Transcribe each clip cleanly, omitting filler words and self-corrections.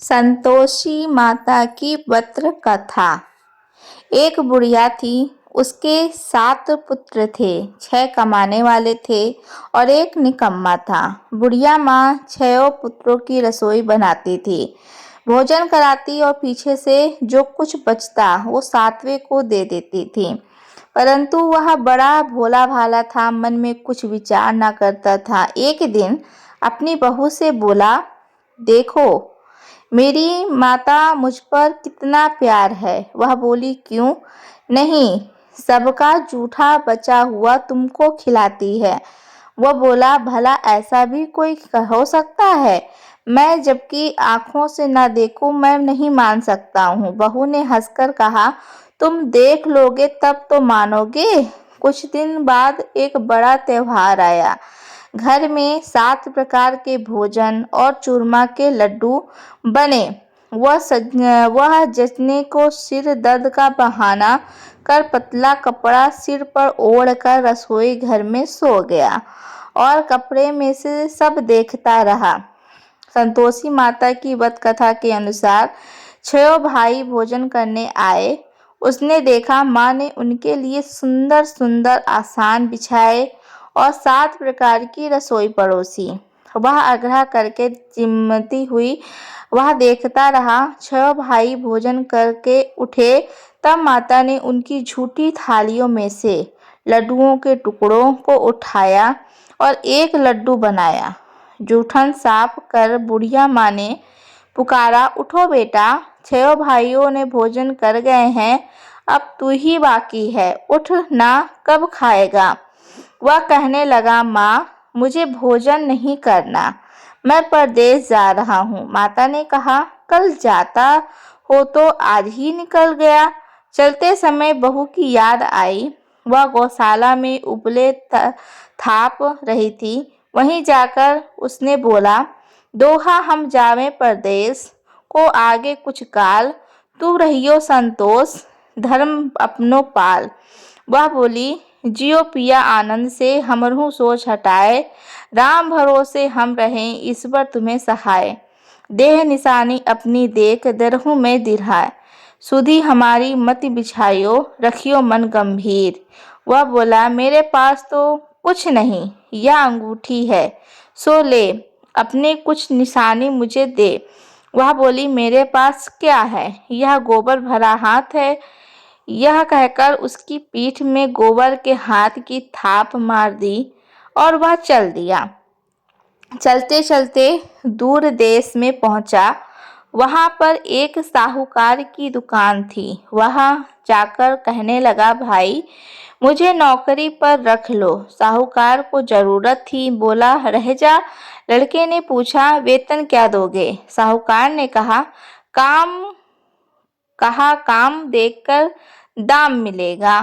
संतोषी माता की व्रत कथा। एक बुढ़िया थी। उसके 7 पुत्र थे। 6 कमाने वाले थे और एक निकम्मा था। बुढ़िया माँ 6 पुत्रों की रसोई बनाती थी, भोजन कराती और पीछे से जो कुछ बचता वो 7वें को दे देती थी। परंतु वह बड़ा भोला भाला था, मन में कुछ विचार न करता था। एक दिन अपनी बहू से बोला, देखो मेरी माता मुझ पर कितना प्यार है। वह बोली, क्यों नहीं, सबका जूठा बचा हुआ तुमको खिलाती है। वह बोला, भला ऐसा भी कोई हो सकता है? मैं जबकि आंखों से न देखूं मैं नहीं मान सकता हूँ। बहू ने हंसकर कहा, तुम देख लोगे तब तो मानोगे। कुछ दिन बाद एक बड़ा त्योहार आया। घर में 7 प्रकार के भोजन और चूरमा के लड्डू बने। वह जचने को सिर दर्द का बहाना कर पतला कपड़ा सिर पर ओढ़कर रसोई घर में सो गया और कपड़े में से सब देखता रहा। संतोषी माता की व्रत कथा के अनुसार 6 भाई भोजन करने आए। उसने देखा माँ ने उनके लिए सुंदर सुंदर आसान बिछाए और 7 प्रकार की रसोई परोसी। वह आग्रह करके चिमटी हुई वह देखता रहा। 6 भाई भोजन करके उठे तब माता ने उनकी झूठी थालियों में से लड्डुओं के टुकड़ों को उठाया और एक लड्डू बनाया। जूठन साफ कर बुढ़िया माँ ने पुकारा, उठो बेटा, 6 भाइयों ने भोजन कर गए हैं, अब तू ही बाकी है, उठ ना, कब खाएगा? वह कहने लगा, माँ मुझे भोजन नहीं करना, मैं परदेश जा रहा हूँ। माता ने कहा, कल जाता हो तो आज ही निकल गया। चलते समय बहू की याद आई। वह गौशाला में उबले थाप रही थी। वहीं जाकर उसने बोला, दोहा हम जावें परदेश को आगे कुछ काल, तू रहियो संतोष धर्म अपनो पाल। वह बोली, जियो पिया आनंद से, हमरहू सोच हटाए, राम भरोसे हम रहें, ईश्वर तुम्हें सहाय। देह निशानी अपनी देख, दरहू में दिरहाए, सुधी हमारी मत बिछाइयो, रखियो मन गंभीर। वह बोला, मेरे पास तो कुछ नहीं, यह अंगूठी है, सो ले, अपने कुछ निशानी मुझे दे। वह बोली, मेरे पास क्या है, यह गोबर भरा हाथ है। यह कहकर उसकी पीठ में गोबर के हाथ की थाप मार दी और वह चल दिया। चलते चलते दूर देश में पहुंचा। वहां पर एक साहूकार की दुकान थी। वहां जाकर कहने लगा, भाई मुझे नौकरी पर रख लो। साहूकार को जरूरत थी, बोला, रह जा। लड़के ने पूछा, वेतन क्या दोगे? साहूकार ने कहा, काम देखकर दाम मिलेगा।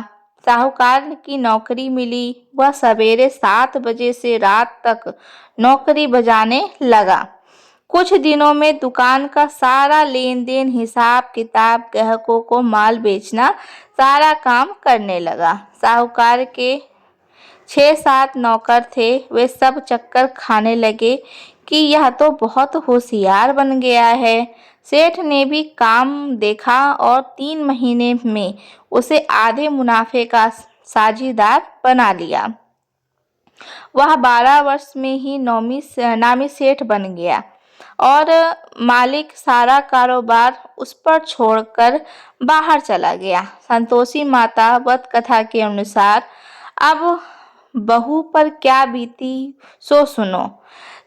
साहूकार की नौकरी मिली। वह सवेरे 7 बजे से रात तक नौकरी बजाने लगा। कुछ दिनों में दुकान का सारा लेन देन, हिसाब किताब, ग्राहकों को माल बेचना, सारा काम करने लगा। साहूकार के 6-7 नौकर थे। वे सब चक्कर खाने लगे कि यह तो बहुत होशियार बन गया है। सेठ ने भी काम देखा और 3 महीने में उसे आधे मुनाफे का साझीदार बना लिया। वह 12 वर्ष में ही नामी सेठ बन गया और मालिक सारा कारोबार उस पर छोड़कर बाहर चला गया। संतोषी माता व्रत कथा के अनुसार अब बहू पर क्या बीती सो सुनो।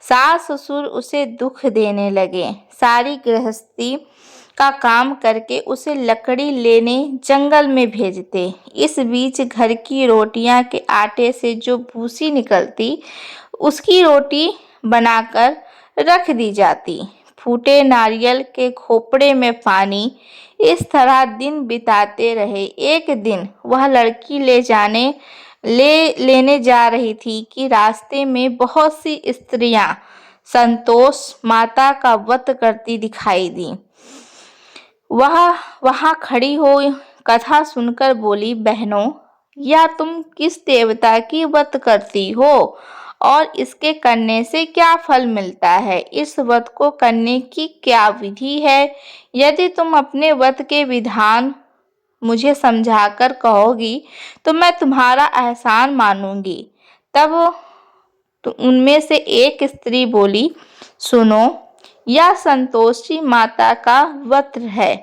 सास ससुर उसे दुख देने लगे। सारी गृहस्थी का काम करके उसे लकड़ी लेने जंगल में भेजते। इस बीच घर की रोटियां के आटे से जो भूसी निकलती, उसकी रोटी बनाकर रख दी जाती। फूटे नारियल के खोपड़े में पानी, इस तरह दिन बिताते रहे। एक दिन वह लड़की लेने जा रही थी कि रास्ते में बहुत सी स्त्रियां संतोष माता का व्रत करती दिखाई दी। वह वहां खड़ी हो कथा सुनकर बोली, बहनों, या तुम किस देवता की व्रत करती हो और इसके करने से क्या फल मिलता है? इस व्रत को करने की क्या विधि है? यदि तुम अपने व्रत के विधान मुझे समझाकर कहोगी तो मैं तुम्हारा एहसान मानूंगी। तब उनमें से एक स्त्री बोली, सुनो, यह संतोषी माता का व्रत है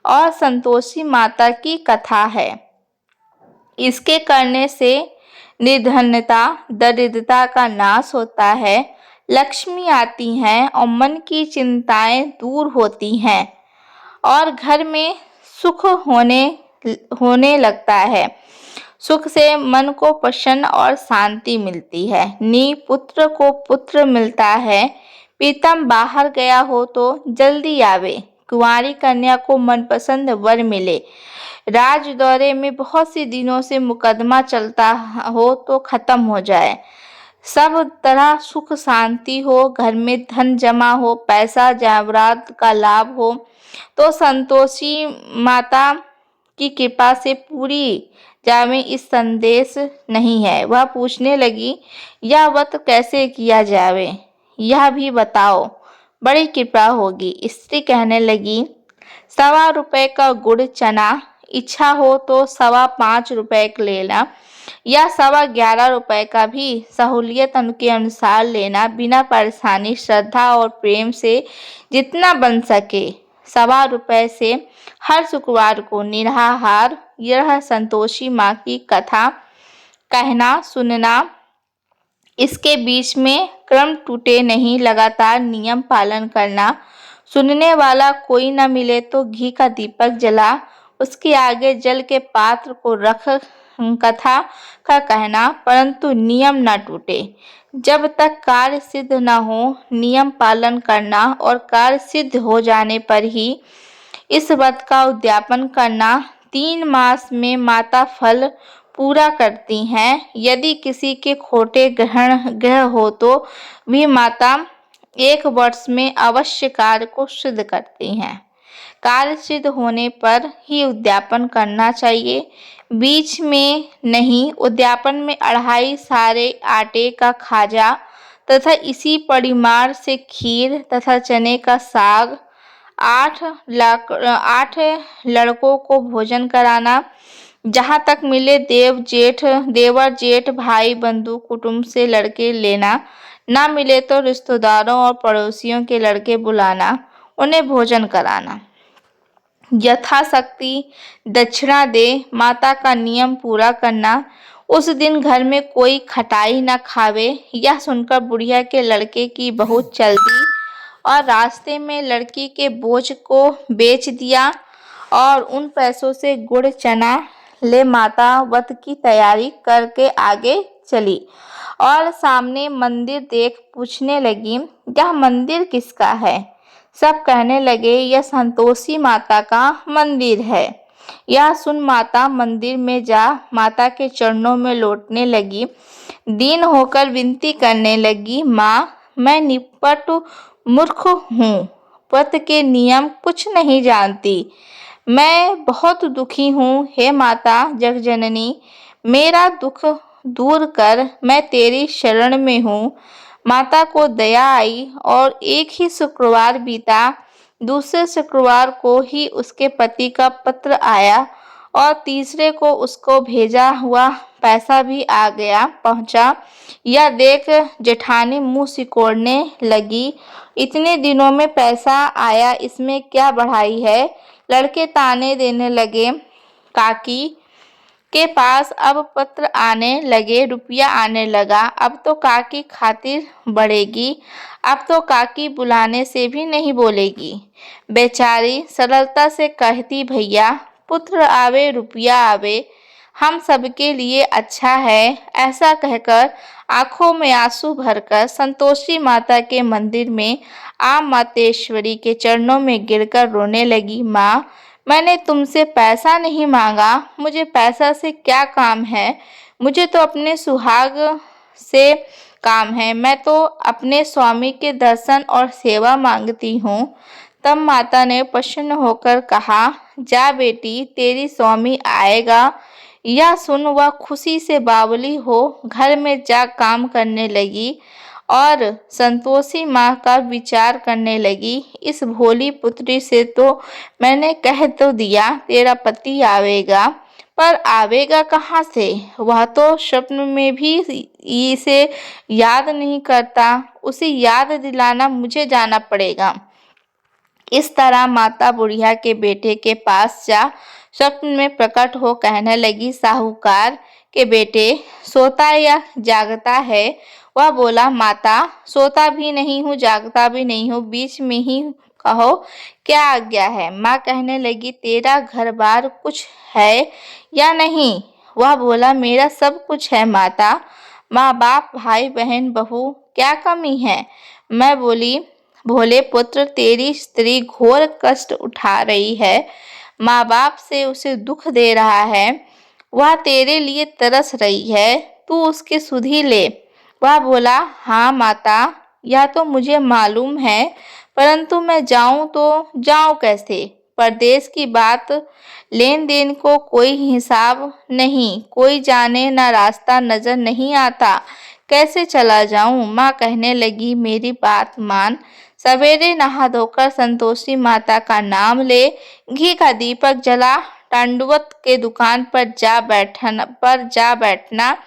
और संतोषी माता की कथा है। इसके करने से निर्धनता, दरिद्रता का नाश होता है, लक्ष्मी आती हैं और मन की चिंताएं दूर होती हैं और घर में सुख होने लगता है। सुख से मन को प्रसन्न और शांति मिलती है। पुत्र को पुत्र मिलता है। प्रीतम बाहर गया हो तो जल्दी आवे। कुंवारी कन्या को मनपसंद वर मिले। राज दौरे में बहुत सी दिनों से मुकदमा चलता हो तो खत्म हो जाए। सब तरह सुख शांति हो, घर में धन जमा हो, पैसा जायरात का लाभ हो, तो संतोषी माता की कृपा से पूरी जामे इस संदेश नहीं है। वह पूछने लगी, यह व्रत कैसे किया जावे, यह भी बताओ, बड़ी कृपा होगी। स्त्री कहने लगी, 1.25 रुपए का गुड़ चना, इच्छा हो तो 5.25 रुपए लेना या 11.25 रुपए का भी सहूलियत के अनुसार लेना, बिना परेशानी, श्रद्धा और प्रेम से जितना बन सके। 1.25 रुपए से हर शुक्रवार को निराहार यह संतोषी माँ की कथा कहना सुनना। इसके बीच में क्रम टूटे नहीं, लगातार नियम पालन करना। सुनने वाला कोई न मिले तो घी का दीपक जला उसके आगे जल के पात्र को रख कथा का कहना, परंतु नियम न टूटे। जब तक कार्य सिद्ध न हो नियम पालन करना और कार्य सिद्ध हो जाने पर ही इस व्रत का उद्यापन करना। 3 मास में माता फल पूरा करती हैं। यदि किसी के खोटे ग्रह हो तो भी माता 1 वर्ष में अवश्य कार्य को सिद्ध करती हैं। कार्य सिद्ध होने पर ही उद्यापन करना चाहिए, बीच में नहीं। उद्यापन में 2.5 सारे आटे का खाजा तथा इसी परिमाण से खीर तथा चने का साग, 8 लड़कों को भोजन कराना। जहाँ तक मिले देवर जेठ भाई बंधु कुटुंब से लड़के लेना, ना मिले तो रिश्तेदारों और पड़ोसियों के लड़के बुलाना, उन्हें भोजन कराना। यथाशक्ति दक्षिणा दे माता का नियम पूरा करना। उस दिन घर में कोई खटाई न खावे। यह सुनकर बुढ़िया के लड़के की बहुत चल दी और रास्ते में लड़की के बोझ को बेच दिया और उन पैसों से गुड़ चना ले माता व्रत की तैयारी करके आगे चली और सामने मंदिर देख पूछने लगी, यह मंदिर किसका है? सब कहने लगे, यह संतोषी माता का मंदिर है। यह सुन माता मंदिर में जा माता के चरणों में लौटने लगी। दीन होकर विनती करने लगी, माँ, मैं निपट मूर्ख हूँ, व्रत के नियम कुछ नहीं जानती, मैं बहुत दुखी हूँ। हे माता जगजननी, मेरा दुख दूर कर, मैं तेरी शरण में हूँ। माता को दया आई और एक ही शुक्रवार बीता। दूसरे शुक्रवार को ही उसके पति का पत्र आया और तीसरे को उसको भेजा हुआ पैसा भी आ गया पहुंचा। यह देख जेठानी मुंह सिकोड़ने लगी, इतने दिनों में पैसा आया, इसमें क्या बढ़ाई है? लड़के ताने देने लगे, काकी के पास अब पत्र आने लगे, रुपया आने लगा, अब तो काकी खातिर बढ़ेगी, अब तो काकी बुलाने से भी नहीं बोलेगी। बेचारी सरलता से कहती, भैया पुत्र आवे रुपया आवे, हम सबके लिए अच्छा है। ऐसा कहकर आंखों में आंसू भरकर संतोषी माता के मंदिर में मातेश्वरी के चरणों में गिरकर रोने लगी। माँ, मैंने तुमसे पैसा नहीं मांगा, मुझे पैसा से क्या काम है? मुझे तो अपने सुहाग से काम है, मैं तो अपने स्वामी के दर्शन और सेवा मांगती हूँ। तब माता ने प्रसन्न होकर कहा, जा बेटी, तेरी स्वामी आएगा, यह सुन वह खुशी से बावली हो घर में जा काम करने लगी और संतोषी माँ का विचार करने लगी, इस भोली पुत्री से तो मैंने कह तो दिया तेरा पति आवेगा, पर आवेगा कहाँ से? वह तो स्वप्न में भी इसे याद नहीं करता, उसे याद दिलाना मुझे जाना पड़ेगा। इस तरह माता बुढ़िया के बेटे के पास जा स्वप्न में प्रकट हो कहने लगी, साहूकार के बेटे सोता या जागता है? वह बोला, माता सोता भी नहीं हूँ जागता भी नहीं हूँ, बीच में ही कहो क्या आज्ञा है? माँ कहने लगी, तेरा घर बार कुछ है या नहीं? वह बोला, मेरा सब कुछ है माता, माँ बाप भाई बहन बहू क्या कमी है? मैं बोली, भोले पुत्र तेरी स्त्री घोर कष्ट उठा रही है, माँ बाप से उसे दुख दे रहा है, वह तेरे लिए तरस रही है, तू उसकी सुधि ले। वह बोला, हाँ माता यह तो मुझे मालूम है, परंतु मैं जाऊं तो जाऊं कैसे? परदेश की बात, लेन देन को कोई हिसाब नहीं, कोई जाने न रास्ता नजर नहीं आता, कैसे चला जाऊं? माँ कहने लगी, मेरी बात मान, सवेरे नहा धोकर संतोषी माता का नाम ले, घी का दीपक जला, टांडुवत के दुकान पर जा बैठना,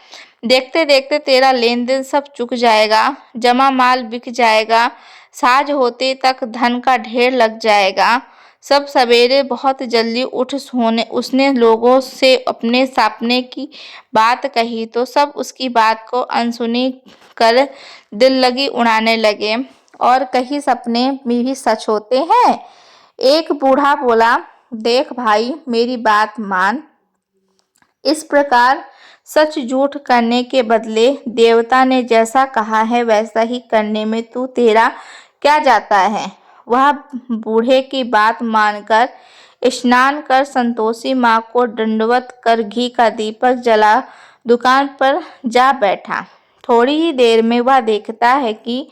देखते देखते तेरा लेन देन सब चुक जाएगा, जमा माल बिक जाएगा, साज होते तक धन का ढेर लग जाएगा। सब सवेरे बहुत जल्दी उठ सोने उसने लोगों से अपने सपने की बात कही तो सब उसकी बात को अनसुनी कर दिल लगी उड़ाने लगे और कहीं सपने में भी सच होते हैं। एक बूढ़ा बोला, देख भाई मेरी बात मान, इस प्रकार सच झूठ करने के बदले देवता ने जैसा कहा है वैसा ही करने में तू तेरा क्या जाता है? वह बूढ़े की बात मानकर स्नान कर संतोषी माँ को दंडवत कर घी का दीपक जला दुकान पर जा बैठा। थोड़ी ही देर में वह देखता है कि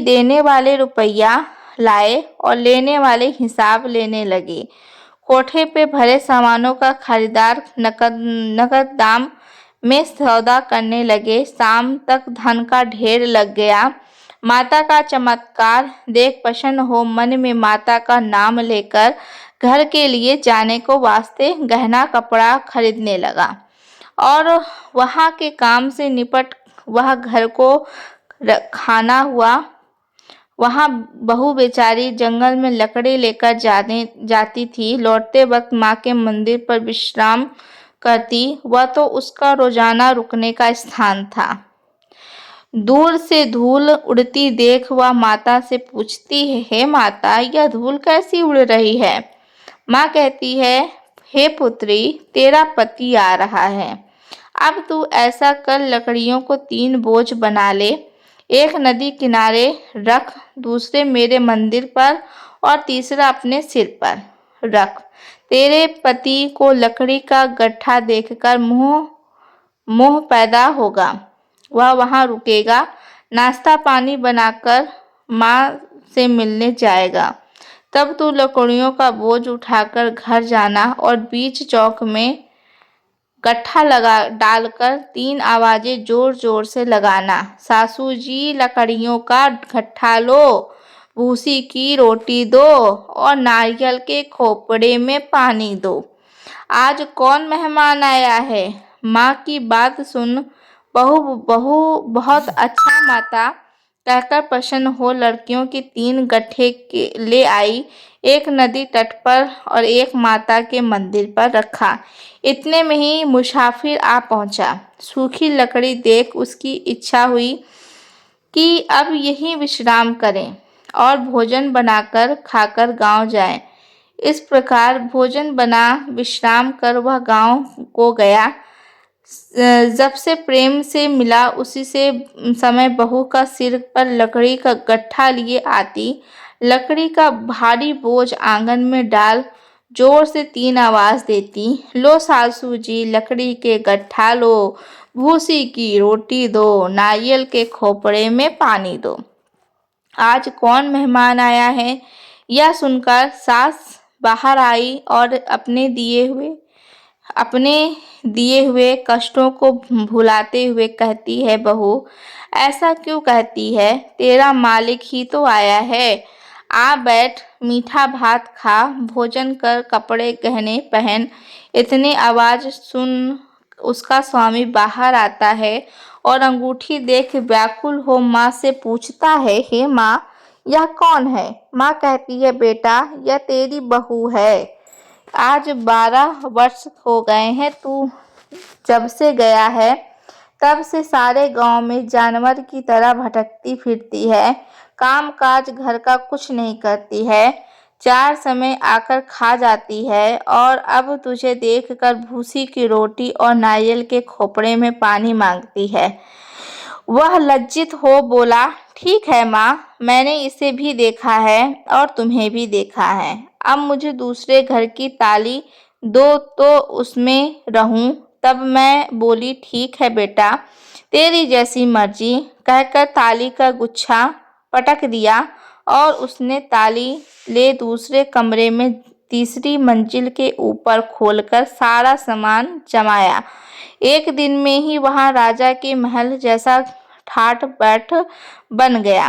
देने वाले रुपया लाए और लेने वाले हिसाब लेने लगे। कोठे पे भरे सामानों का खरीदार नकद दाम में सौदा करने लगे। शाम तक धन का ढेर लग गया। माता का चमत्कार देख प्रसन्न हो मन में माता का नाम लेकर घर के लिए जाने को वास्ते गहना कपड़ा खरीदने लगा और वहाँ के काम से निपट वह घर को खाना हुआ। वहाँ बहू बेचारी जंगल में लकड़ी लेकर जाती थी, लौटते वक्त माँ के मंदिर पर विश्राम करती। वह तो उसका रोजाना रुकने का स्थान था। दूर से धूल उड़ती देख वह माता से पूछती है, हे माता यह धूल कैसी उड़ रही है? माँ कहती है, हे पुत्री तेरा पति आ रहा है, अब तू ऐसा कर लकड़ियों को 3 बोझ बना ले, एक नदी किनारे रख, दूसरे मेरे मंदिर पर और तीसरा अपने सिर पर रख। तेरे पति को लकड़ी का गट्ठा देखकर मोह पैदा होगा, वह वहाँ रुकेगा, नाश्ता पानी बनाकर माँ से मिलने जाएगा। तब तू लकड़ियों का बोझ उठाकर घर जाना और बीच चौक में गट्ठा डालकर 3 आवाजें जोर जोर से लगाना, सासू जी लकड़ियों का गट्ठा लो, भूसी की रोटी दो और नारियल के खोपड़े में पानी दो। आज कौन मेहमान आया है? माँ की बात सुन बहू बहुत अच्छा माता कहकर प्रसन्न हो लड़कियों की 3 गट्ठे ले आई, एक नदी तट पर और एक माता के मंदिर पर रखा। इतने में ही मुसाफिर आ पहुंचा। सूखी लकड़ी देख उसकी इच्छा हुई कि अब यहीं विश्राम करें और भोजन बनाकर खाकर गांव जाएं। इस प्रकार भोजन बना विश्राम कर वह गांव को गया। जब से प्रेम से मिला उसी से समय बहू का सिर पर लकड़ी का गट्ठा लिए आती, लकड़ी का भारी बोझ आंगन में डाल जोर से 3 आवाज देती, लो सासू जी लकड़ी के गट्ठा लो, भूसी की रोटी दो, नारियल के खोपड़े में पानी दो। आज कौन मेहमान आया है? यह सुनकर सास बाहर आई और अपने दिए हुए अपने दिए हुए कष्टों को भुलाते हुए कहती है, बहू ऐसा क्यों कहती है? तेरा मालिक ही तो आया है। आ बैठ, मीठा भात खा, भोजन कर, कपड़े गहने पहन। इतनी आवाज सुन उसका स्वामी बाहर आता है और अंगूठी देख व्याकुल हो माँ से पूछता है, हे माँ, यह कौन है? माँ कहती है, बेटा यह तेरी बहू है। आज 12 वर्ष हो गए हैं तू जब से गया है, तब से सारे गांव में जानवर की तरह भटकती फिरती है। काम काज घर का कुछ नहीं करती है, 4 समय आकर खा जाती है और अब तुझे देखकर भूसी की रोटी और नारियल के खोपड़े में पानी मांगती है। वह लज्जित हो बोला, ठीक है माँ, मैंने इसे भी देखा है और तुम्हें भी देखा है। अब मुझे दूसरे घर की ताली दो तो उसमें रहूं। तब मैं बोली, ठीक है बेटा, तेरी जैसी मर्जी, कहकर ताली का गुच्छा पटक दिया और उसने ताली ले दूसरे कमरे में तीसरी मंजिल के ऊपर खोलकर सारा सामान जमाया। एक दिन में ही वहां राजा के महल जैसा ठाठ बाट बन गया।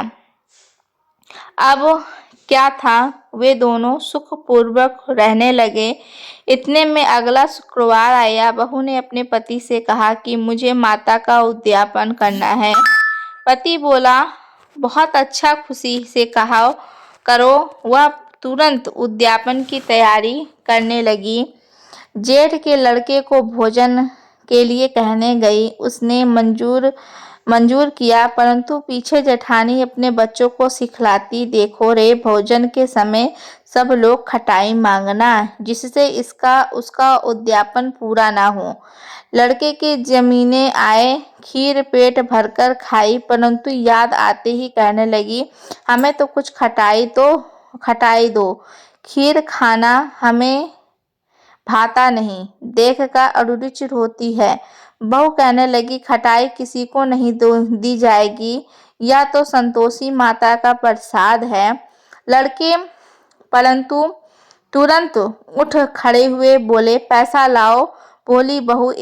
अब क्या था, वे दोनों सुखपूर्वक रहने लगे। इतने में अगला शुक्रवार आया। बहू ने अपने पति से कहा कि मुझे माता का उद्यापन करना है। पति बोला, बहुत अच्छा, खुशी से कहा करो। वह तुरंत उद्यापन की तैयारी करने लगी। जेठ के लड़के को भोजन के लिए कहने गई। उसने मंजूर किया, परंतु पीछे जेठानी अपने बच्चों को सिखलाती, देखो रे, भोजन के समय सब लोग खटाई मांगना, जिससे इसका उसका उद्यापन पूरा ना हो। लड़के की जमीने आए, खीर पेट भरकर खाई, परंतु याद आते ही कहने लगी, हमें तो कुछ खटाई दो, खीर खाना हमें भाता नहीं, देख कर अरुचि होती है। बहू कहने लगी, खटाई किसी को नहीं दी जाएगी, यह तो संतोषी माता का प्रसाद है। लड़के परंतु तुरंत उठ खड़े हुए बोले, पैसा लाओ। बोली बहू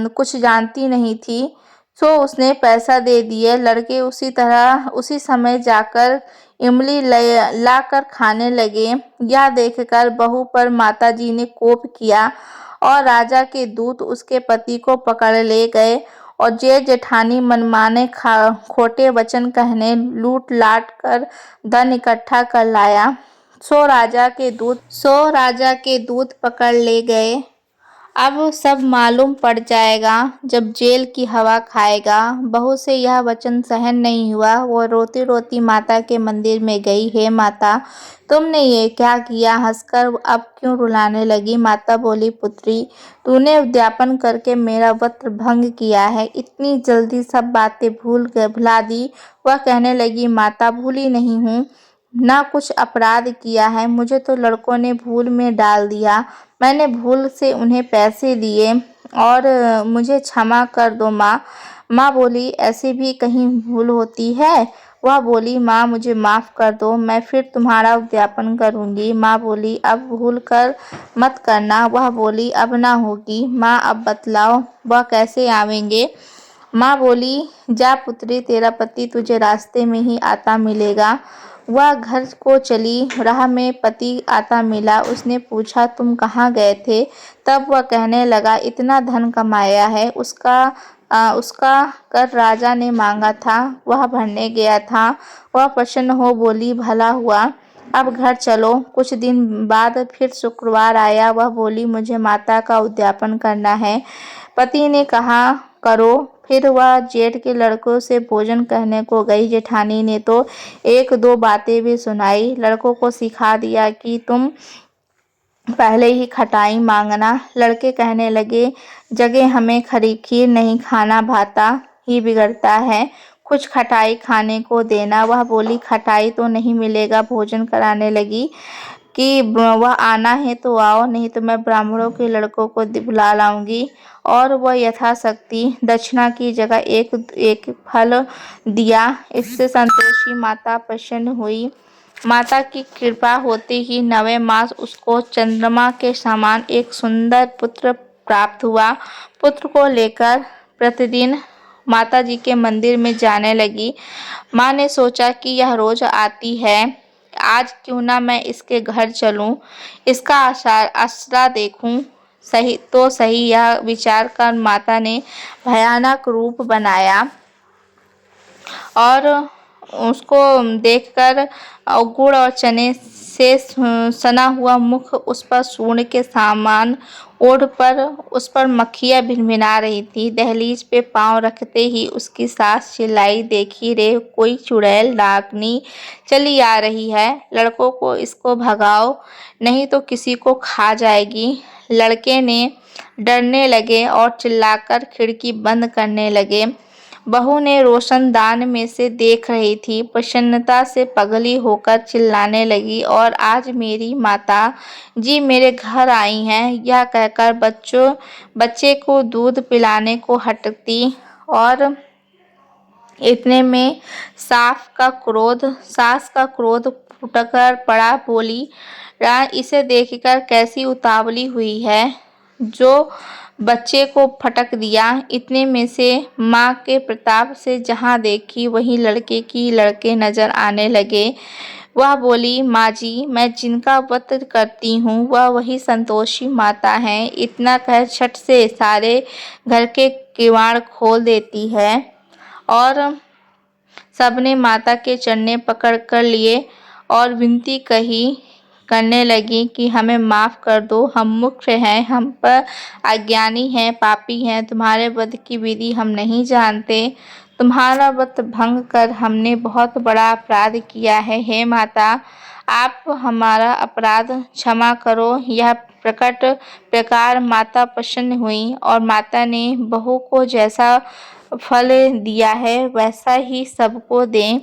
कुछ जानती नहीं थी, सो उसने पैसा दे दिए। लड़के उसी समय जाकर इमली लाकर खाने लगे। यह देखकर बहू पर माताजी ने कोप किया और राजा के दूत उसके पति को पकड़ ले गए और जेठ जेठानी मनमाने खोटे वचन कहने, लूट लाट कर धन इकट्ठा कर लाया। सो राजा के दूत पकड़ ले गए। अब सब मालूम पड़ जाएगा जब जेल की हवा खाएगा। बहू से यह वचन सहन नहीं हुआ। वो रोती रोती माता के मंदिर में गई। हे माता, तुमने ये क्या किया? हंसकर अब क्यों रुलाने लगी? माता बोली, पुत्री, तूने उद्यापन करके मेरा व्रत भंग किया है, इतनी जल्दी सब बातें भुला दी। वह कहने लगी, माता, भूली नहीं हूँ, ना कुछ अपराध किया है, मुझे तो लड़कों ने भूल में डाल दिया। मैंने भूल से उन्हें पैसे दिए और मुझे क्षमा कर दो माँ। माँ बोली, ऐसी भी कहीं भूल होती है? वह बोली, माँ, मुझे माफ़ कर दो, मैं फिर तुम्हारा उद्यापन करूँगी। माँ बोली, अब भूल कर मत करना। वह बोली, अब ना होगी। माँ, अब बतलाओ वह कैसे आवेंगे? माँ बोली, जा पुत्री, तेरा पति तुझे रास्ते में ही आता मिलेगा। वह घर को चली। राह में पति आता मिला। उसने पूछा, तुम कहाँ गए थे? तब वह कहने लगा, इतना धन कमाया है, उसका कर राजा ने मांगा था, वह भरने गया था। वह प्रसन्न हो बोली, भला हुआ, अब घर चलो। कुछ दिन बाद फिर शुक्रवार आया। वह बोली, मुझे माता का उद्यापन करना है। पति ने कहा, करो। फिर वह जेठ के लड़कों से भोजन कहने को गई। जेठानी ने तो एक दो बातें भी सुनाई। लड़कों को सिखा दिया कि तुम पहले ही खटाई मांगना। लड़के कहने लगे, जगह हमें खीर नहीं खाना भाता ही बिगड़ता है, कुछ खटाई खाने को देना। वह बोली, खटाई तो नहीं मिलेगा। भोजन कराने लगी कि वह आना है तो आओ, नहीं तो मैं ब्राह्मणों के लड़कों को बुला लाऊंगी। और वह यथाशक्ति दक्षिणा की जगह एक फल दिया। इससे संतोषी माता प्रसन्न हुई। माता की कृपा होते ही 9वें मास उसको चंद्रमा के समान एक सुंदर पुत्र प्राप्त हुआ। पुत्र को लेकर प्रतिदिन माता जी के मंदिर में जाने लगी। माँ ने सोचा कि यह रोज आती है, आज क्यों ना मैं इसके घर चलूं, इसका आसरा देखूं सही। यह विचार कर माता ने भयानक रूप बनाया और उसको देखकर गुड़ और चने से सना हुआ मुख, उस पर सूंड के समान ओढ़ पर उस पर मक्खियाँ भिनभिना रही थी। दहलीज पे पाँव रखते ही उसकी सास चिल्लाई, देखी रे, कोई चुड़ैल डाकनी चली आ रही है, लड़कों को इसको भगाओ नहीं तो किसी को खा जाएगी। लड़के ने डरने लगे और चिल्लाकर खिड़की बंद करने लगे। बहू ने रोशनदान में से देख रही थी, प्रसन्नता से पगली होकर चिल्लाने लगी, और आज मेरी माता जी मेरे घर आई हैं, यह कहकर बच्चे को दूध पिलाने को हटती और इतने में सास का क्रोध फुटकर पड़ा। बोली, इसे देखकर कैसी उतावली हुई है, जो बच्चे को फटक दिया। इतने में से माँ के प्रताप से जहाँ देखी वहीं लड़के नजर आने लगे। वह बोली, माँ जी, मैं जिनका व्रत करती हूँ वह वही संतोषी माता हैं। इतना कह झट से सारे घर के किवाड़ खोल देती है और सबने माता के चरणें पकड़ कर लिए और विनती करने लगी कि हमें माफ़ कर दो, हम मूर्ख हैं, हम पर अज्ञानी हैं, पापी हैं, तुम्हारे व्रत की विधि हम नहीं जानते, तुम्हारा व्रत भंग कर हमने बहुत बड़ा अपराध किया है। हे माता, आप हमारा अपराध क्षमा करो। यह प्रकट प्रकार माता प्रसन्न हुई और माता ने बहू को जैसा फल दिया है वैसा ही सबको दें।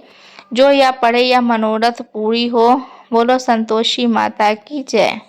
जो या पढ़े या मनोरथ पूरी हो। बोलो संतोषी माता की जय।